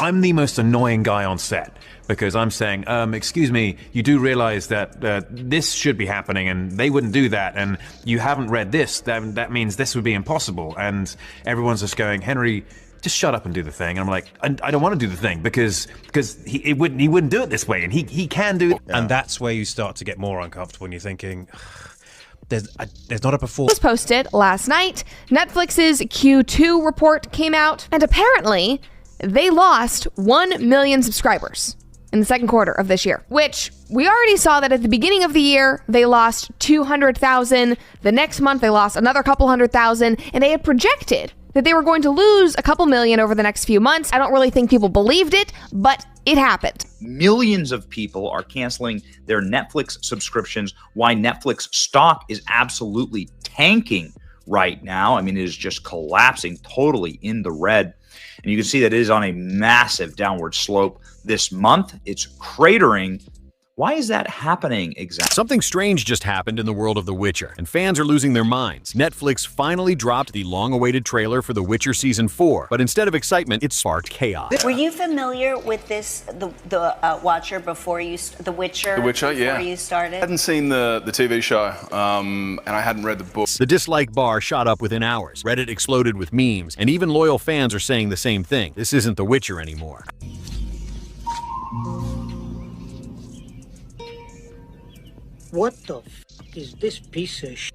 I'm the most annoying guy on set because I'm saying, excuse me, you do realize that this should be happening and they wouldn't do that, and you haven't read this, that means this would be impossible. And everyone's just going, Henry, just shut up and do the thing. And I'm like, I don't want to do the thing because he wouldn't do it this way, and he can do it. Yeah. And that's where you start to get more uncomfortable and you're thinking, there's not a performance. Was posted last night. Netflix's Q2 report came out, and apparently they lost 1 million subscribers in the second quarter of this year, which we already saw that at the beginning of the year, they lost 200,000. The next month, they lost another couple 100,000, and they had projected that they were going to lose a couple million over the next few months. I don't really think people believed it, but it happened. Millions of people are canceling their Netflix subscriptions. Why Netflix stock is absolutely tanking right now. I mean, it is just collapsing totally in the red. And you can see that it is on a massive downward slope this month. It's cratering. Why is that happening exactly? Something strange just happened in the world of The Witcher, and fans are losing their minds. Netflix finally dropped the long-awaited trailer for The Witcher Season 4, but instead of excitement, it sparked chaos. Were you familiar with this, the Watcher before you, The Witcher? The Witcher, before yeah. you started? I hadn't seen the TV show, and I hadn't read the book. The dislike bar shot up within hours. Reddit exploded with memes, and even loyal fans are saying the same thing. This isn't The Witcher anymore. What the f is this piece of sh**?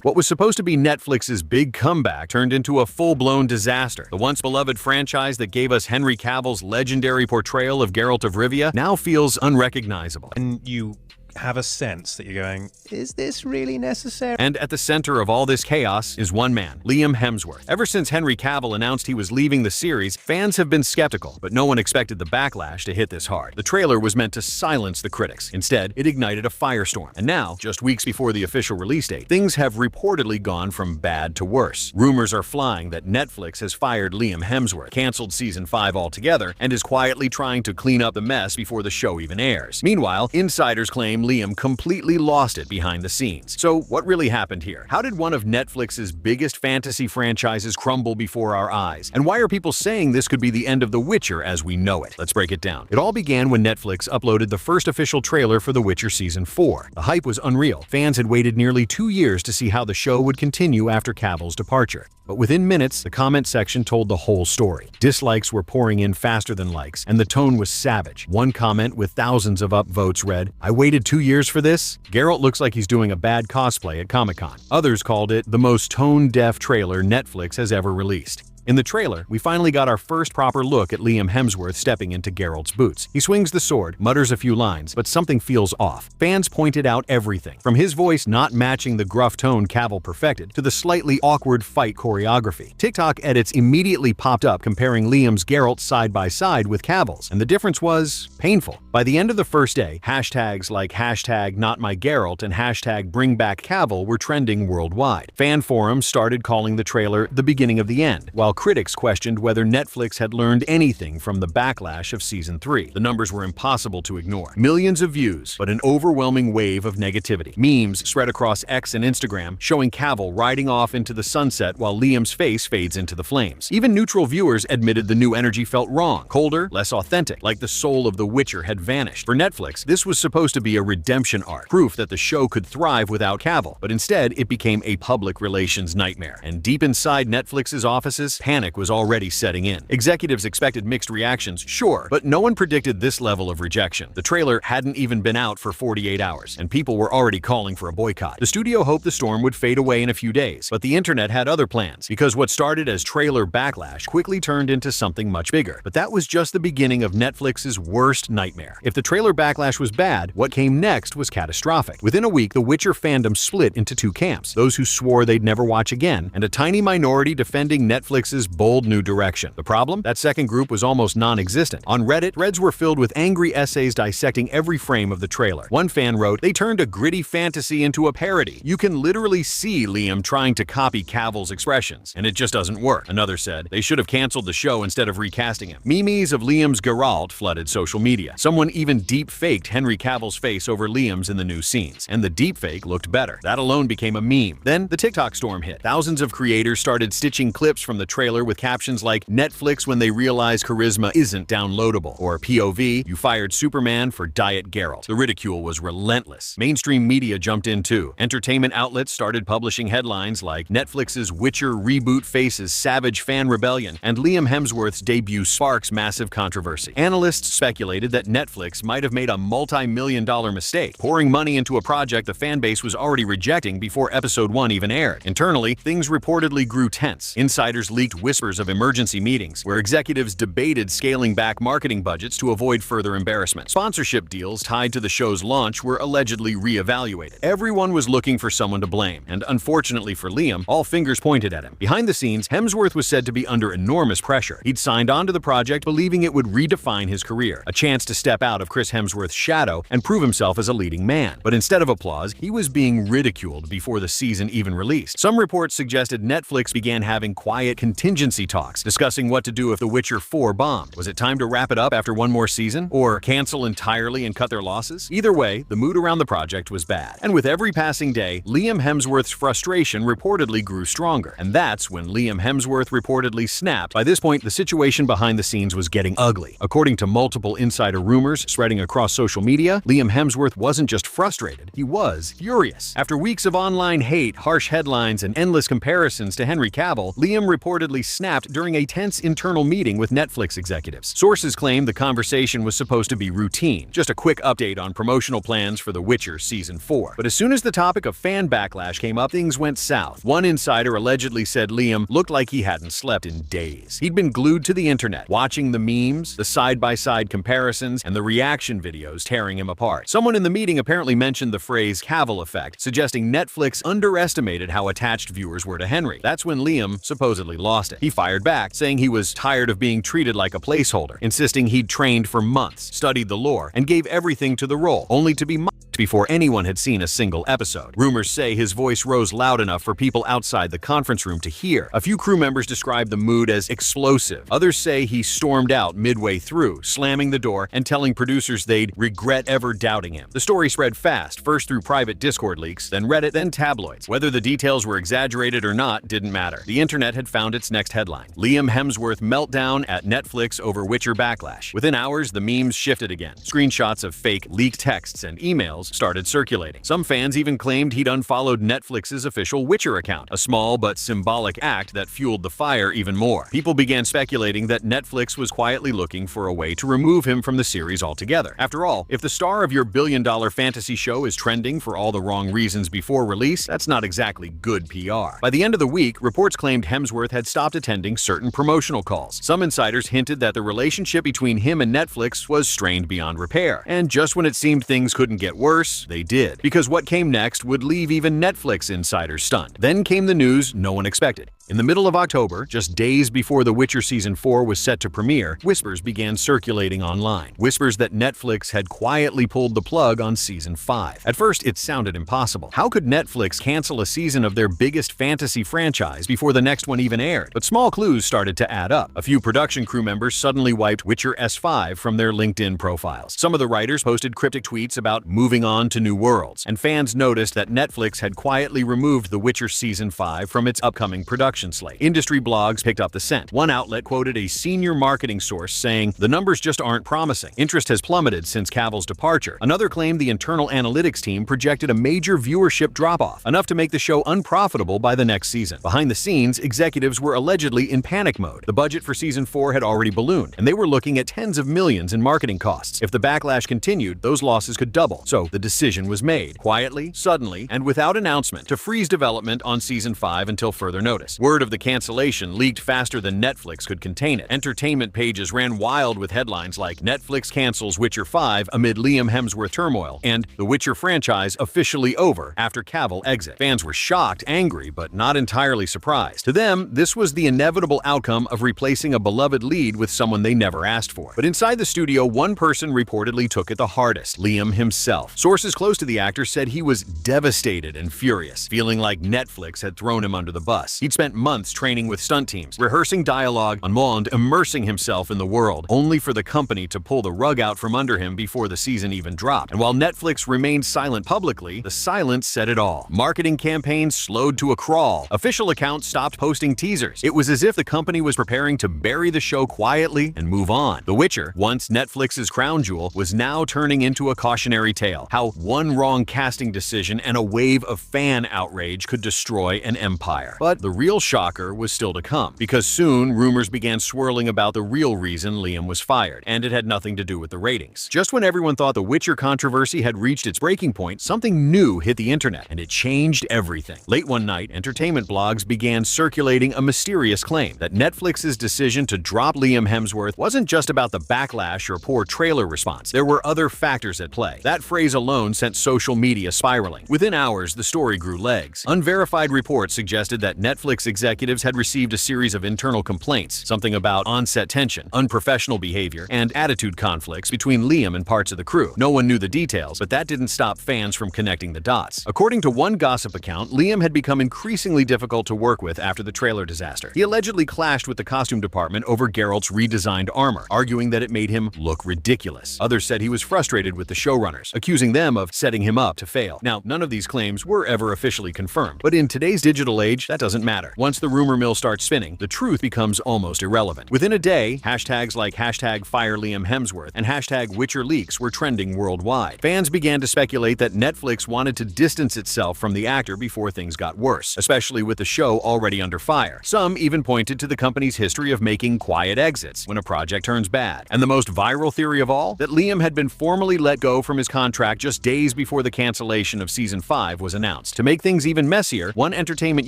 What was supposed to be Netflix's big comeback turned into a full-blown disaster. The once beloved franchise that gave us Henry Cavill's legendary portrayal of Geralt of Rivia now feels unrecognizable. And you have a sense that you're going, is this really necessary? And at the center of all this chaos is one man, Liam Hemsworth. Ever since Henry Cavill announced he was leaving the series, fans have been skeptical, but no one expected the backlash to hit this hard. The trailer was meant to silence the critics. Instead, it ignited a firestorm. And now, just weeks before the official release date, things have reportedly gone from bad to worse. Rumors are flying that Netflix has fired Liam Hemsworth, canceled Season 5 altogether, and is quietly trying to clean up the mess before the show even airs. Meanwhile, insiders claim Liam completely lost it behind the scenes. So what really happened here? How did one of Netflix's biggest fantasy franchises crumble before our eyes? And why are people saying this could be the end of The Witcher as we know it? Let's break it down. It all began when Netflix uploaded the first official trailer for The Witcher Season 4. The hype was unreal. Fans had waited nearly 2 years to see how the show would continue after Cavill's departure. But within minutes, the comment section told the whole story. Dislikes were pouring in faster than likes, and the tone was savage. One comment with thousands of upvotes read, "I waited 2 years for this? Geralt looks like he's doing a bad cosplay at Comic-Con." Others called it the most tone-deaf trailer Netflix has ever released. In the trailer, we finally got our first proper look at Liam Hemsworth stepping into Geralt's boots. He swings the sword, mutters a few lines, but something feels off. Fans pointed out everything, from his voice not matching the gruff tone Cavill perfected to the slightly awkward fight choreography. TikTok edits immediately popped up comparing Liam's Geralt side by side with Cavill's, and the difference was painful. By the end of the first day, hashtags like #NotMyGeralt and #BringBackCavill were trending worldwide. Fan forums started calling the trailer the beginning of the end, while critics questioned whether Netflix had learned anything from the backlash of Season 3. The numbers were impossible to ignore. Millions of views, but an overwhelming wave of negativity. Memes spread across X and Instagram, showing Cavill riding off into the sunset while Liam's face fades into the flames. Even neutral viewers admitted the new energy felt wrong, colder, less authentic, like the soul of The Witcher had vanished. For Netflix, this was supposed to be a redemption arc, proof that the show could thrive without Cavill, but instead it became a public relations nightmare. And deep inside Netflix's offices, panic was already setting in. Executives expected mixed reactions, sure, but no one predicted this level of rejection. The trailer hadn't even been out for 48 hours, and people were already calling for a boycott. The studio hoped the storm would fade away in a few days, but the internet had other plans, because what started as trailer backlash quickly turned into something much bigger. But that was just the beginning of Netflix's worst nightmare. If the trailer backlash was bad, what came next was catastrophic. Within a week, the Witcher fandom split into two camps, those who swore they'd never watch again, and a tiny minority defending Netflix's bold new direction. The problem? That second group was almost non-existent. On Reddit, threads were filled with angry essays dissecting every frame of the trailer. One fan wrote, "They turned a gritty fantasy into a parody. You can literally see Liam trying to copy Cavill's expressions, and it just doesn't work." Another said, "They should have canceled the show instead of recasting him." Memes of Liam's Geralt flooded social media. Someone even deep-faked Henry Cavill's face over Liam's in the new scenes, and the deepfake looked better. That alone became a meme. Then the TikTok storm hit. Thousands of creators started stitching clips from the trailer with captions like, "Netflix when they realize charisma isn't downloadable," or "POV, you fired Superman for Diet Geralt." The ridicule was relentless. Mainstream media jumped in too. Entertainment outlets started publishing headlines like, "Netflix's Witcher reboot faces savage fan rebellion," and "Liam Hemsworth's debut sparks massive controversy." Analysts speculated that Netflix might have made a multi-million-dollar mistake, pouring money into a project the fanbase was already rejecting before episode 1 even aired. Internally, things reportedly grew tense. Insiders leaked whispers of emergency meetings, where executives debated scaling back marketing budgets to avoid further embarrassment. Sponsorship deals tied to the show's launch were allegedly re-evaluated. Everyone was looking for someone to blame, and unfortunately for Liam, all fingers pointed at him. Behind the scenes, Hemsworth was said to be under enormous pressure. He'd signed on to the project believing it would redefine his career, a chance to step out of Chris Hemsworth's shadow and prove himself as a leading man. But instead of applause, he was being ridiculed before the season even released. Some reports suggested Netflix began having quiet contingency talks, discussing what to do if The Witcher 4 bombed. Was it time to wrap it up after one more season? Or cancel entirely and cut their losses? Either way, the mood around the project was bad. And with every passing day, Liam Hemsworth's frustration reportedly grew stronger. And that's when Liam Hemsworth reportedly snapped. By this point, the situation behind the scenes was getting ugly. According to multiple insider rumors spreading across social media, Liam Hemsworth wasn't just frustrated, he was furious. After weeks of online hate, harsh headlines, and endless comparisons to Henry Cavill, Liam reportedly snapped during a tense internal meeting with Netflix executives. Sources claim the conversation was supposed to be routine, just a quick update on promotional plans for The Witcher Season 4. But as soon as the topic of fan backlash came up, things went south. One insider allegedly said Liam looked like he hadn't slept in days. He'd been glued to the internet, watching the memes, the side-by-side comparisons, and the reaction videos tearing him apart. Someone in the meeting apparently mentioned the phrase Cavill effect, suggesting Netflix underestimated how attached viewers were to Henry. That's when Liam supposedly lost it. He fired back, saying he was tired of being treated like a placeholder, insisting he'd trained for months, studied the lore, and gave everything to the role, only to be mocked before anyone had seen a single episode. Rumors say his voice rose loud enough for people outside the conference room to hear. A few crew members described the mood as explosive. Others say he stormed out midway through, slamming the door and telling producers they'd regret ever doubting him. The story spread fast, first through private Discord leaks, then Reddit, then tabloids. Whether the details were exaggerated or not didn't matter. The internet had found its next headline: Liam Hemsworth meltdown at Netflix over Witcher backlash. Within hours, the memes shifted again. Screenshots of fake leaked texts and emails started circulating. Some fans even claimed he'd unfollowed Netflix's official Witcher account, a small but symbolic act that fueled the fire even more. People began speculating that Netflix was quietly looking for a way to remove him from the series altogether. After all, if the star of your billion-dollar fantasy show is trending for all the wrong reasons before release, that's not exactly good PR. By the end of the week, reports claimed Hemsworth had stopped attending certain promotional calls. Some insiders hinted that the relationship between him and Netflix was strained beyond repair. And just when it seemed things couldn't get worse, they did. Because what came next would leave even Netflix insiders stunned. Then came the news no one expected. In the middle of October, just days before The Witcher Season 4 was set to premiere, whispers began circulating online. Whispers that Netflix had quietly pulled the plug on Season 5. At first, it sounded impossible. How could Netflix cancel a season of their biggest fantasy franchise before the next one even aired? But small clues started to add up. A few production crew members suddenly wiped Witcher S5 from their LinkedIn profiles. Some of the writers posted cryptic tweets about moving on to new worlds, and fans noticed that Netflix had quietly removed The Witcher Season 5 from its upcoming production slate. Industry blogs picked up the scent. One outlet quoted a senior marketing source saying, "The numbers just aren't promising. Interest has plummeted since Cavill's departure." Another claimed the internal analytics team projected a major viewership drop-off, enough to make the show unprofitable by the next season. Behind the scenes, executives were allegedly in panic mode. The budget for Season 4 had already ballooned, and they were looking at tens of millions in marketing costs. If the backlash continued, those losses could double. So the decision was made, quietly, suddenly, and without announcement, to freeze development on Season 5 until further notice. Word of the cancellation leaked faster than Netflix could contain it. Entertainment pages ran wild with headlines like "Netflix cancels Witcher 5 amid Liam Hemsworth turmoil" and "The Witcher franchise officially over after Cavill exit." Fans were shocked, angry, but not entirely surprised. To them, this was the inevitable outcome of replacing a beloved lead with someone they never asked for. But inside the studio, one person reportedly took it the hardest: Liam himself. Sources close to the actor said he was devastated and furious, feeling like Netflix had thrown him under the bus. He'd spent months training with stunt teams, rehearsing dialogue on and immersing himself in the world, only for the company to pull the rug out from under him before the season even dropped. And while Netflix remained silent publicly, the silence said it all. Marketing campaigns slowed to a crawl. Official accounts stopped posting teasers. It was as if the company was preparing to bury the show quietly and move on. The Witcher, once Netflix's crown jewel, was now turning into a cautionary tale. How one wrong casting decision and a wave of fan outrage could destroy an empire. But the real shocker was still to come, because soon rumors began swirling about the real reason Liam was fired, and it had nothing to do with the ratings. Just when everyone thought the Witcher controversy had reached its breaking point, something new hit the internet, and it changed everything. Late one night, entertainment blogs began circulating a mysterious claim that Netflix's decision to drop Liam Hemsworth wasn't just about the backlash or poor trailer response. There were other factors at play. That phrase alone sent social media spiraling. Within hours, the story grew legs. Unverified reports suggested that Netflix executives had received a series of internal complaints, something about on-set tension, unprofessional behavior, and attitude conflicts between Liam and parts of the crew. No one knew the details, but that didn't stop fans from connecting the dots. According to one gossip account, Liam had become increasingly difficult to work with after the trailer disaster. He allegedly clashed with the costume department over Geralt's redesigned armor, arguing that it made him look ridiculous. Others said he was frustrated with the showrunners, accusing them of setting him up to fail. Now, none of these claims were ever officially confirmed, but in today's digital age, that doesn't matter. Once the rumor mill starts spinning, the truth becomes almost irrelevant. Within a day, hashtags like #FireLiamHemsworth and #WitcherLeaks were trending worldwide. Fans began to speculate that Netflix wanted to distance itself from the actor before things got worse, especially with the show already under fire. Some even pointed to the company's history of making quiet exits when a project turns bad. And the most viral theory of all? That Liam had been formally let go from his contract just days before the cancellation of Season 5 was announced. To make things even messier, one entertainment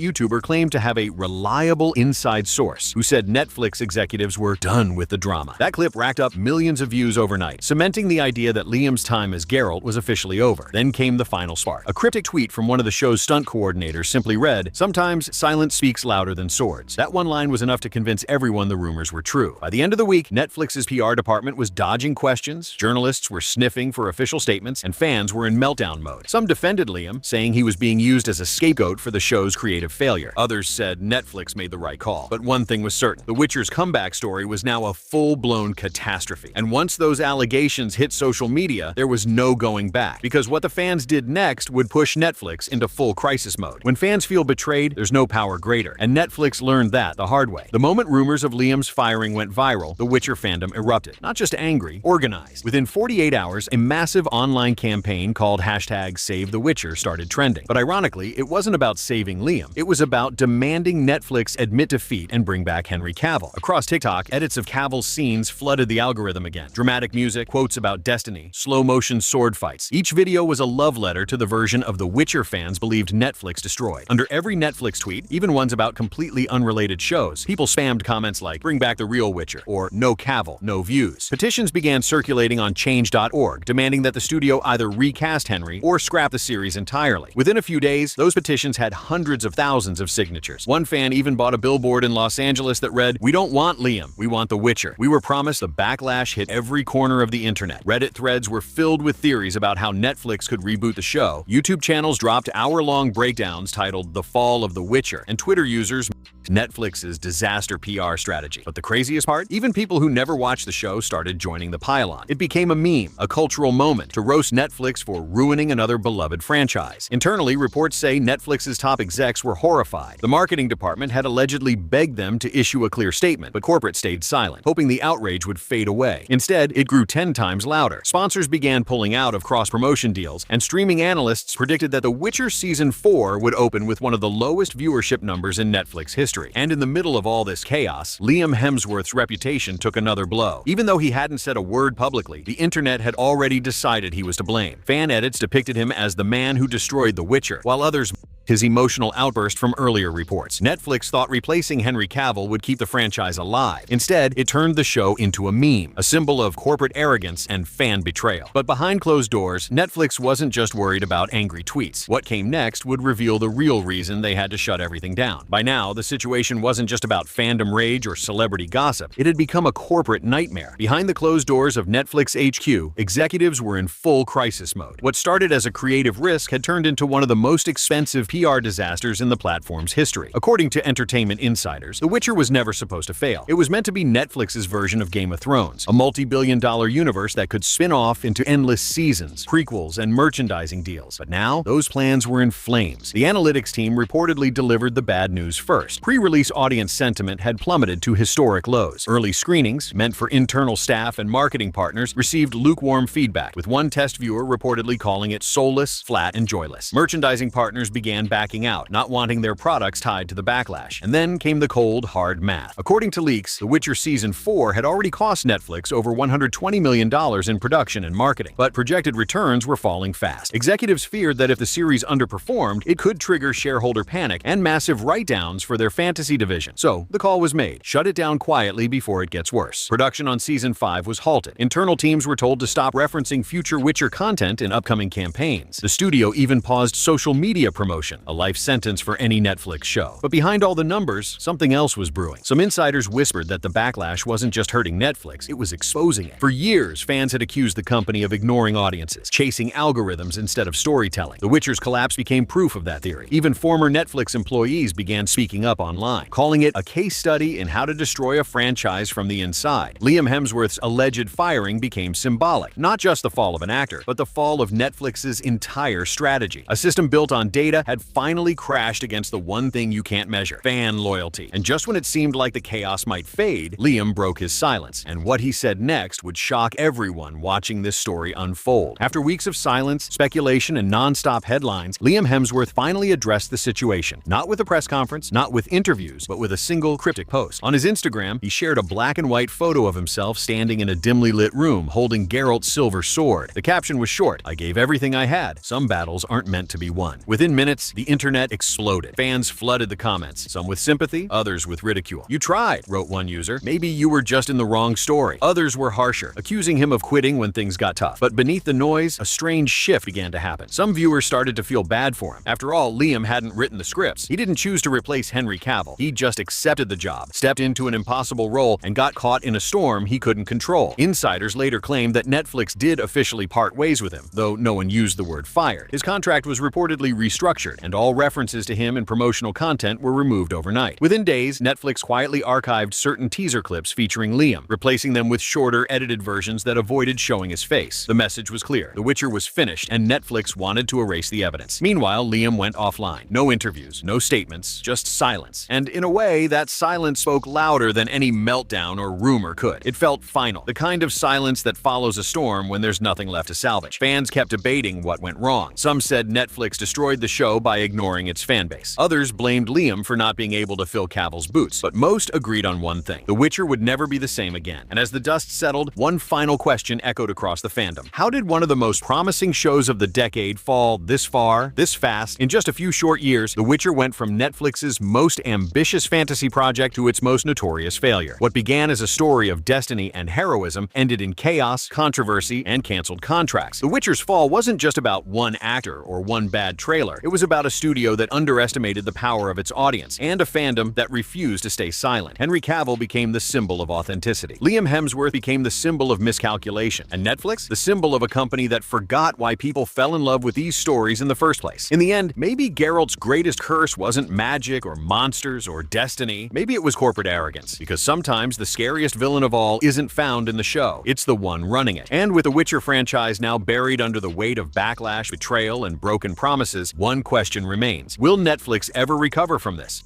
YouTuber claimed to have a reliable inside source who said Netflix executives were done with the drama. That clip racked up millions of views overnight, cementing the idea that Liam's time as Geralt was officially over. Then came the final spark. A cryptic tweet from one of the show's stunt coordinators simply read, "Sometimes silence speaks louder than swords." That one line was enough to convince everyone the rumors were true. By the end of the week, Netflix's PR department was dodging questions, journalists were sniffing for official statements, and fans were in meltdown mode. Some defended Liam, saying he was being used as a scapegoat for the show's creative failure. Others said Netflix made the right call. But one thing was certain, The Witcher's comeback story was now a full-blown catastrophe. And once those allegations hit social media, there was no going back, because what the fans did next would push Netflix into full crisis mode. When fans feel betrayed, there's no power greater, and Netflix learned that the hard way. The moment rumors of Liam's firing went viral, the Witcher fandom erupted. Not just angry, organized. Within 48 hours, a massive online campaign called #SaveTheWitcher started trending. But ironically, it wasn't about saving Liam. It was about demanding Netflix admit defeat and bring back Henry Cavill. Across TikTok, edits of Cavill's scenes flooded the algorithm again. Dramatic music, quotes about destiny, slow-motion sword fights. Each video was a love letter to the version of The Witcher fans believed Netflix destroyed. Under every Netflix tweet, even ones about completely unrelated shows, people spammed comments like, "Bring back the real Witcher," or "No Cavill, no views." Petitions began circulating on change.org, demanding that the studio either recast Henry or scrap the series entirely. Within a few days, those petitions had hundreds of thousands of signatures. One fan even bought a billboard in Los Angeles that read, "We don't want Liam, we want the Witcher." We were promised the backlash hit every corner of the internet. Reddit threads were filled with theories about how Netflix could reboot the show. YouTube channels dropped hour-long breakdowns titled "The Fall of the Witcher," and Twitter users Netflix's disaster PR strategy. But the craziest part? Even people who never watched the show started joining the pile-on. It became a meme, a cultural moment, to roast Netflix for ruining another beloved franchise. Internally, reports say Netflix's top execs were horrified. The marketing department had allegedly begged them to issue a clear statement, but corporate stayed silent, hoping the outrage would fade away. Instead, it grew 10 times louder. Sponsors began pulling out of cross-promotion deals, and streaming analysts predicted that The Witcher Season 4 would open with one of the lowest viewership numbers in Netflix history. And in the middle of all this chaos, Liam Hemsworth's reputation took another blow. Even though he hadn't said a word publicly, the internet had already decided he was to blame. Fan edits depicted him as the man who destroyed The Witcher, while others his emotional outburst from earlier reports. Netflix thought replacing Henry Cavill would keep the franchise alive. Instead, it turned the show into a meme, a symbol of corporate arrogance and fan betrayal. But behind closed doors, Netflix wasn't just worried about angry tweets. What came next would reveal the real reason they had to shut everything down. By now, the situation wasn't just about fandom rage or celebrity gossip. It had become a corporate nightmare. Behind the closed doors of Netflix HQ, executives were in full crisis mode. What started as a creative risk had turned into one of the most expensive PR PR disasters in the platform's history. According to Entertainment Insiders, The Witcher was never supposed to fail. It was meant to be Netflix's version of Game of Thrones, a multi-billion-dollar universe that could spin off into endless seasons, prequels, and merchandising deals. But now, those plans were in flames. The analytics team reportedly delivered the bad news first. Pre-release audience sentiment had plummeted to historic lows. Early screenings, meant for internal staff and marketing partners, received lukewarm feedback, with one test viewer reportedly calling it soulless, flat, and joyless. Merchandising partners began backing out, not wanting their products tied to the backlash. And then came the cold, hard math. According to leaks, The Witcher Season 4 had already cost Netflix over $120 million in production and marketing, but projected returns were falling fast. Executives feared that if the series underperformed, it could trigger shareholder panic and massive write-downs for their fantasy division. So, the call was made. Shut it down quietly before it gets worse. Production on Season 5 was halted. Internal teams were told to stop referencing future Witcher content in upcoming campaigns. The studio even paused social media promotion, a life sentence for any Netflix show. But behind all the numbers, something else was brewing. Some insiders whispered that the backlash wasn't just hurting Netflix, it was exposing it. For years, fans had accused the company of ignoring audiences, chasing algorithms instead of storytelling. The Witcher's collapse became proof of that theory. Even former Netflix employees began speaking up online, calling it a case study in how to destroy a franchise from the inside. Liam Hemsworth's alleged firing became symbolic, not just the fall of an actor, but the fall of Netflix's entire strategy. A system built on data had finally crashed against the one thing you can't measure: fan loyalty. And just when it seemed like the chaos might fade, Liam broke his silence, and what he said next would shock everyone watching this story unfold. After weeks of silence, speculation, and non-stop headlines, Liam Hemsworth finally addressed the situation, not with a press conference, not with interviews, but with a single cryptic post. On his Instagram, he shared a black and white photo of himself standing in a dimly lit room holding Geralt's silver sword. The caption was short: "I gave everything I had. Some battles aren't meant to be won." Within minutes, the internet exploded. Fans flooded the comments, some with sympathy, others with ridicule. "You tried," wrote one user. "Maybe you were just in the wrong story." Others were harsher, accusing him of quitting when things got tough. But beneath the noise, a strange shift began to happen. Some viewers started to feel bad for him. After all, Liam hadn't written the scripts. He didn't choose to replace Henry Cavill. He just accepted the job, stepped into an impossible role, and got caught in a storm he couldn't control. Insiders later claimed that Netflix did officially part ways with him, though no one used the word fired. His contract was reportedly restructured, and all references to him in promotional content were removed overnight. Within days, Netflix quietly archived certain teaser clips featuring Liam, replacing them with shorter, edited versions that avoided showing his face. The message was clear: The Witcher was finished, and Netflix wanted to erase the evidence. Meanwhile, Liam went offline. No interviews, no statements, just silence. And in a way, that silence spoke louder than any meltdown or rumor could. It felt final, the kind of silence that follows a storm when there's nothing left to salvage. Fans kept debating what went wrong. Some said Netflix destroyed the show by ignoring its fanbase. Others blamed Liam for not being able to fill Cavill's boots. But most agreed on one thing: The Witcher would never be the same again. And as the dust settled, one final question echoed across the fandom. How did one of the most promising shows of the decade fall this far, this fast? In just a few short years, The Witcher went from Netflix's most ambitious fantasy project to its most notorious failure. What began as a story of destiny and heroism ended in chaos, controversy, and canceled contracts. The Witcher's fall wasn't just about one actor or one bad trailer. It was about a studio that underestimated the power of its audience, and a fandom that refused to stay silent. Henry Cavill became the symbol of authenticity. Liam Hemsworth became the symbol of miscalculation. And Netflix, the symbol of a company that forgot why people fell in love with these stories in the first place. In the end, maybe Geralt's greatest curse wasn't magic or monsters or destiny. Maybe it was corporate arrogance, because sometimes the scariest villain of all isn't found in the show. It's the one running it. And with the Witcher franchise now buried under the weight of backlash, betrayal, and broken promises, one question remains: will Netflix ever recover from this?